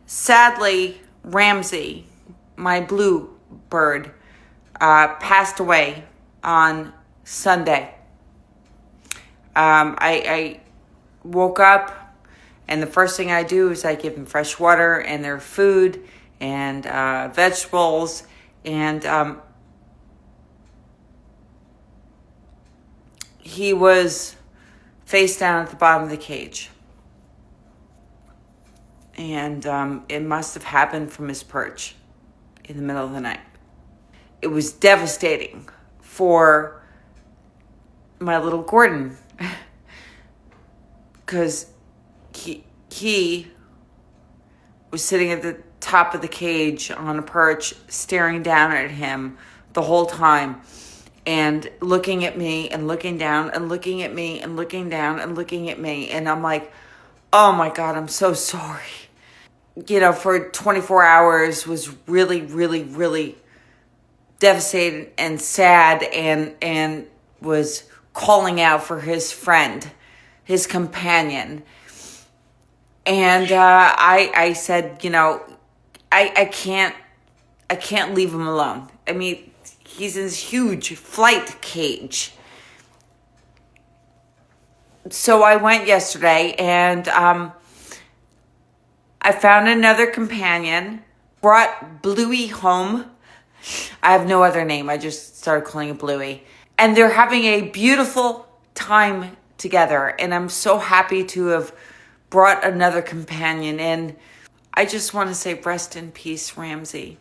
Sadly, Ramsey, my blue bird, passed away on Sunday. I woke up, and the first thing I do is I give them fresh water and their food and vegetables, and he was face down at the bottom of the cage. And it must have happened from his perch in the middle of the night. It was devastating for my little Gordon because he was sitting at the top of the cage on a perch, staring down at him the whole time and looking at me and looking down and looking at me and looking down and looking at me. And I'm like, oh my God, I'm so sorry. For 24 hours was really, really, really devastated and sad, and was calling out for his friend, his companion. And I said, I can't leave him alone. I mean, he's in this huge flight cage. So I went yesterday, and I found another companion, brought Bluey home. I have no other name. I just started calling it Bluey. And they're having a beautiful time together. And I'm so happy to have brought another companion in. I just want to say rest in peace, Ramsey.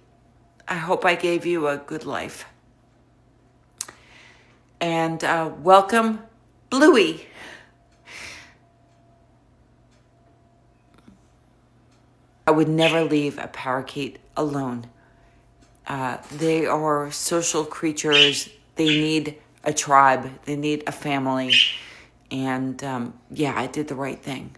I hope I gave you a good life. And welcome, Bluey. I would never leave a parakeet alone. They are social creatures. They need a tribe. They need a family. And I did the right thing.